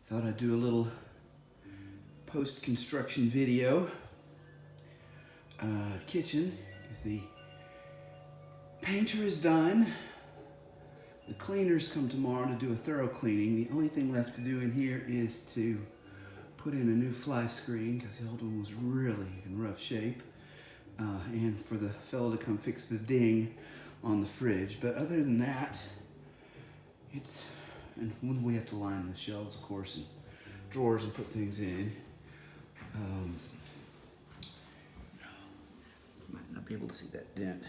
Thought I'd do a little post-construction video. The kitchen is the painter is done. The cleaners come tomorrow to do a thorough cleaning. The only thing left to do in here is to put in a new fly screen because the old one was really in rough shape. And for the fellow to come fix the ding on the fridge. But other than that, and when we have to line the shelves, of course, and drawers and put things in. Might not be able to see that dent.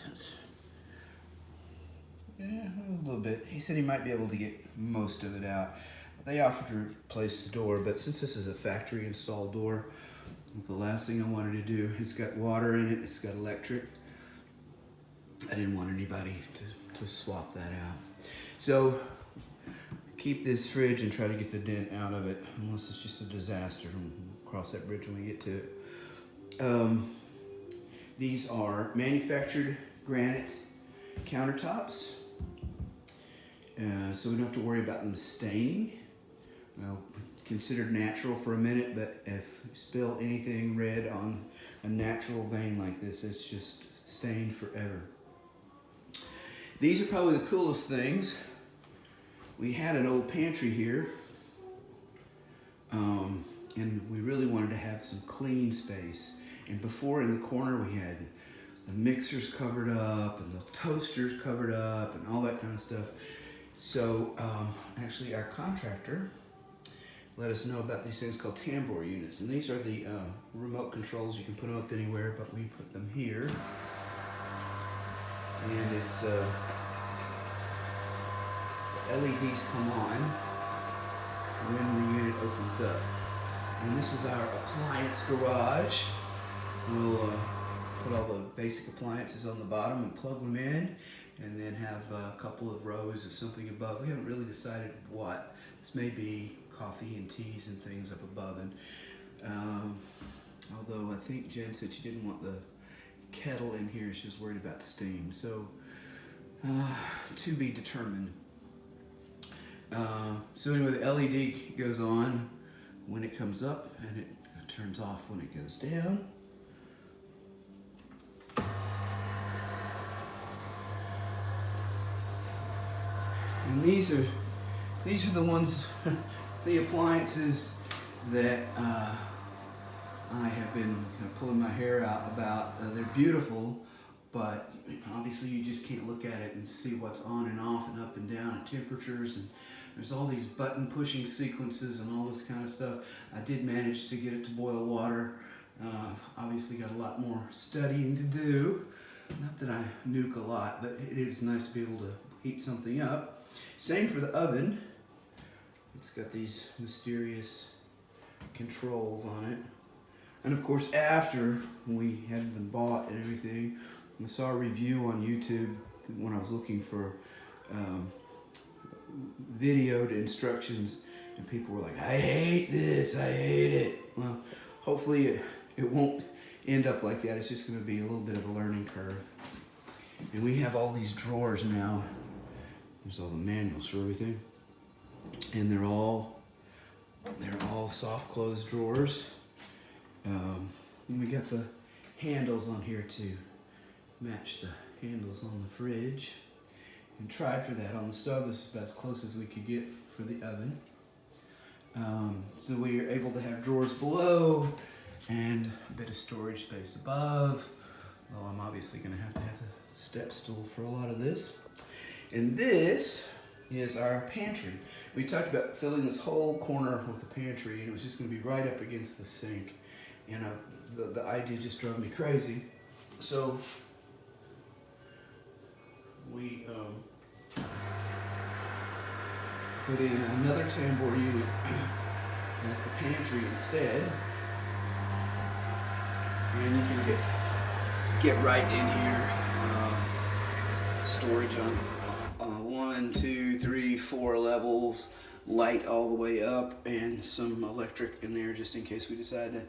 Yeah, a little bit. He said he might be able to get most of it out. They offered to replace the door, but since this is a factory installed door, the last thing I wanted to do, it's got water in it, it's got electric. I didn't want anybody to swap that out. So keep this fridge and try to get the dent out of it, unless it's just a disaster. We'll cross that bridge when we get to it. These are manufactured granite countertops, so we don't have to worry about them staining. Considered natural for a minute, but if you spill anything red on a natural vein like this, it's just stained forever. These are probably the coolest things. We had an old pantry here, and we really wanted to have some clean space. And before, in the corner, we had the mixers covered up and the toasters covered up and all that kind of stuff. So actually our contractor let us know about these things called tambour units. And these are the remote controls. You can put them up anywhere, but we put them here. And it's the LEDs come on when the unit opens up. And this is our appliance garage. We'll put all the basic appliances on the bottom and plug them in, and then have a couple of rows of something above. We haven't really decided what. This may be coffee and teas and things up above. And although I think Jen said she didn't want the kettle in here, she was worried about steam. So to be determined. So anyway, the LED goes on when it comes up, and it turns off when it goes down. And these are the ones, the appliances that I have been kind of pulling my hair out about. They're beautiful, but obviously you just can't look at it and see what's on and off and up and down and temperatures, and there's all these button pushing sequences and all this kind of stuff. I did manage to get it to boil water. Obviously got a lot more studying to do. Not that I nuke a lot, but it is nice to be able to heat something up. Same for the oven. It's got these mysterious controls on it. And of course, after we had them bought and everything, I saw a review on YouTube when I was looking for videoed instructions, and people were like, I hate this, I hate it. Well, hopefully it won't end up like that. It's just going to be a little bit of a learning curve. And we have all these drawers now. There's all the manuals for everything. And they're all soft close drawers. And we got the handles on here to match the handles on the fridge. And tried for that on the stove. This is about as close as we could get for the oven. So we are able to have drawers below and a bit of storage space above. Though I'm obviously going to have a step stool for a lot of this. And this is our pantry. We talked about filling this whole corner with a pantry, and it was just going to be right up against the sink. And the idea just drove me crazy. So we put in another tambour unit as the pantry instead. And you can get right in here. Storage on 1, 2, 3, 4 levels, light all the way up, and some electric in there just in case we decide to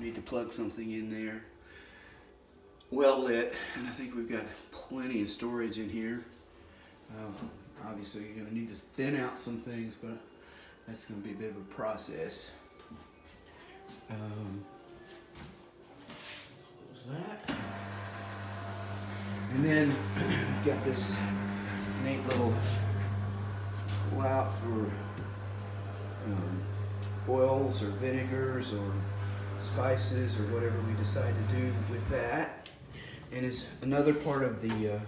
need to plug something in there. Well lit, and I think we've got plenty of storage in here. Obviously you're going to need to thin out some things, but that's going to be a bit of a process. What's that? And then we've got this neat little pull out for oils or vinegars or spices or whatever we decide to do with that. And it's another part of the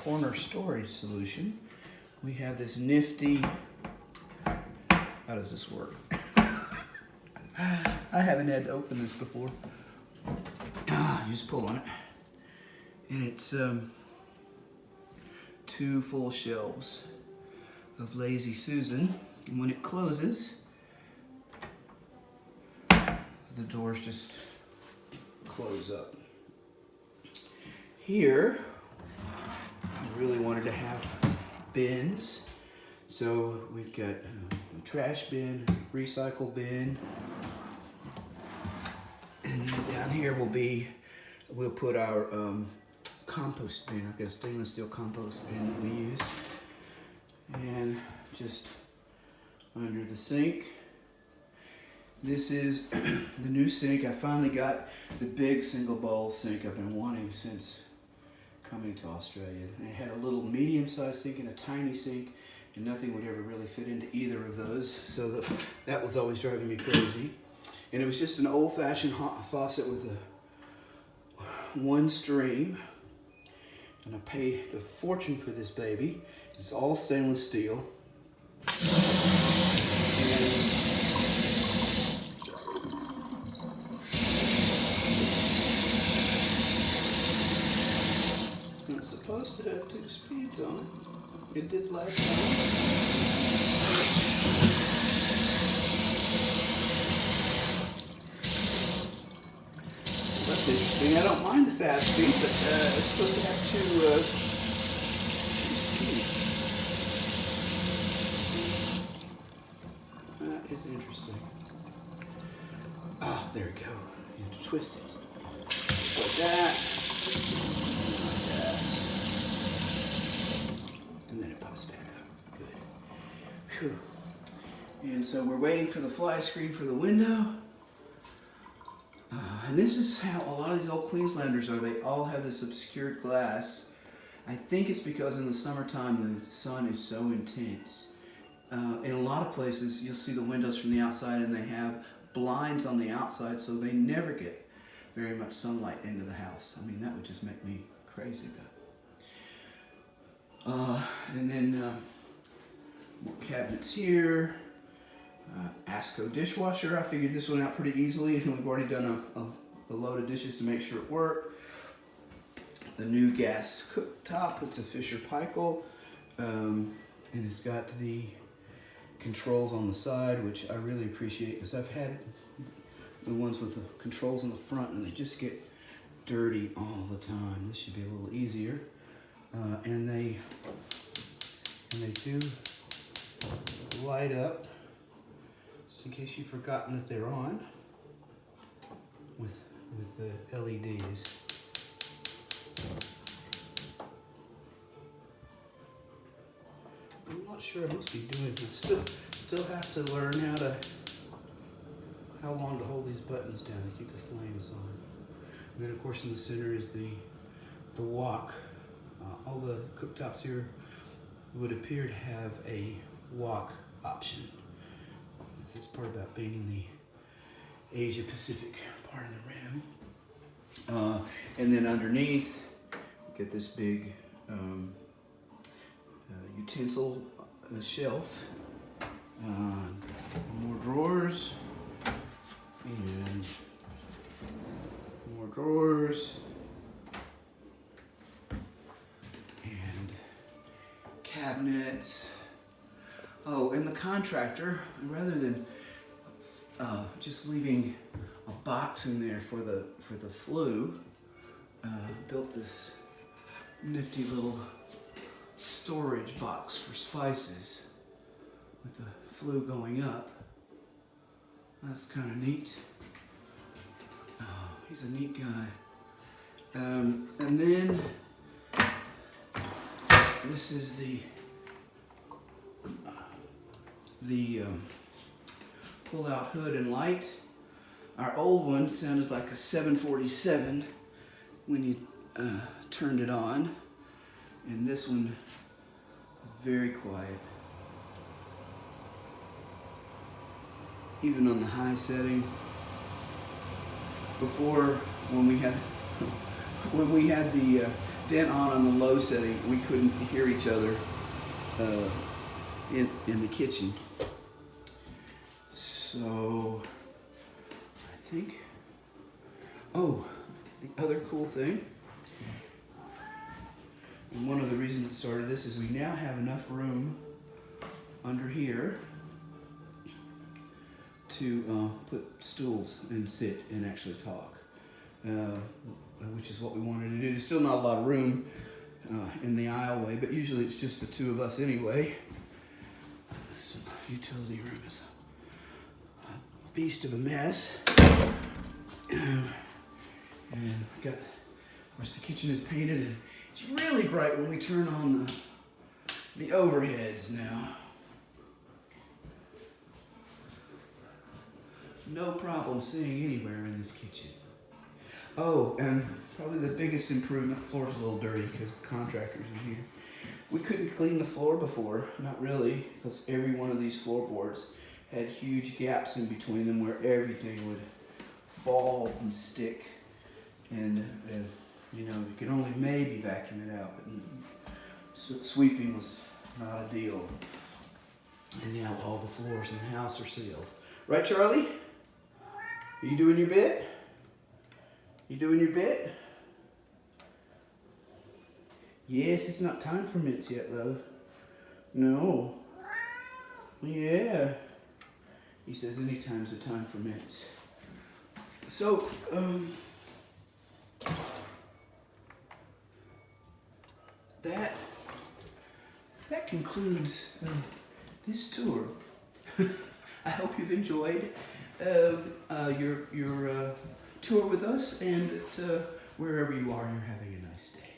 corner storage solution. We have this nifty, how does this work? I haven't had to open this before. You just pull on it. And it's 2 full shelves of Lazy Susan. And when it closes, the doors just close up. Here, I really wanted to have bins. So we've got a trash bin, recycle bin, and down here we'll put our compost bin. I've got a stainless steel compost bin that we use. And just under the sink, this is the new sink. I finally got the big single bowl sink I've been wanting since coming to Australia. And it had a little medium-sized sink and a tiny sink, and nothing would ever really fit into either of those. So that was always driving me crazy. And it was just an old-fashioned hot faucet with one stream. And I paid a fortune for this baby. It's all stainless steel. And it's supposed to have 2 speeds on it. It did last time. That's interesting. I don't mind the fast speed, but it's supposed to have 2 speeds. That is interesting. Ah, there we go. You have to twist it. Like that. And then it pops back up. Good. Whew. And so we're waiting for the fly screen for the window. And this is how a lot of these old Queenslanders are. They all have this obscured glass. I think it's because in the summertime the sun is so intense. In a lot of places you'll see the windows from the outside and they have blinds on the outside, so they never get very much sunlight into the house. I mean, that would just make me crazy. And then more cabinets here. Asco dishwasher. I figured this one out pretty easily, and we've already done a load of dishes to make sure it worked. The new gas cooktop. It's a Fisher Paykel, and it's got the controls on the side, which I really appreciate because I've had the ones with the controls in the front and they just get dirty all the time. This should be a little easier. And they do light up, just in case you've forgotten that they're on, with the LEDs. I'm not sure I must be doing it. Still have to learn how long to hold these buttons down to keep the flames on. And then of course in the center is the wok. All the cooktops here would appear to have a wok option. This is part about being in the Asia Pacific part of the rim. And then underneath, get this big utensil shelf. More drawers. And more drawers. And cabinets. Oh, and the contractor, rather than just leaving a box in there for the flue, built this nifty little storage box for spices with the flue going up. That's kind of neat. Oh, he's a neat guy. And then this is the pull-out hood and light. Our old one sounded like a 747 when you turned it on, and this one very quiet. Even on the high setting. Before, when we had the vent on the low setting, we couldn't hear each other in the kitchen. So I think, oh, the other cool thing, and one of the reasons it started this, is we now have enough room under here to put stools and sit and actually talk, which is what we wanted to do. There's still not a lot of room in the aisleway, but usually it's just the two of us anyway. This utility room is a beast of a mess. And got, of course, the kitchen is painted, and it's really bright when we turn on the overheads now. No problem seeing anywhere in this kitchen. Oh, and probably the biggest improvement, the floor's a little dirty because the contractor's in here. We couldn't clean the floor before, not really, because every one of these floorboards had huge gaps in between them where everything would fall and stick. And you know, you could only maybe vacuum it out, but sweeping was not a deal. And now all the floors in the house are sealed. Right, Charlie? Are you doing your bit? You doing your bit? Yes, it's not time for mints yet, love. No. Yeah. He says anytime's a time for mints. So, that concludes this tour. I hope you've enjoyed your tour with us, and wherever you are, you're having a nice day.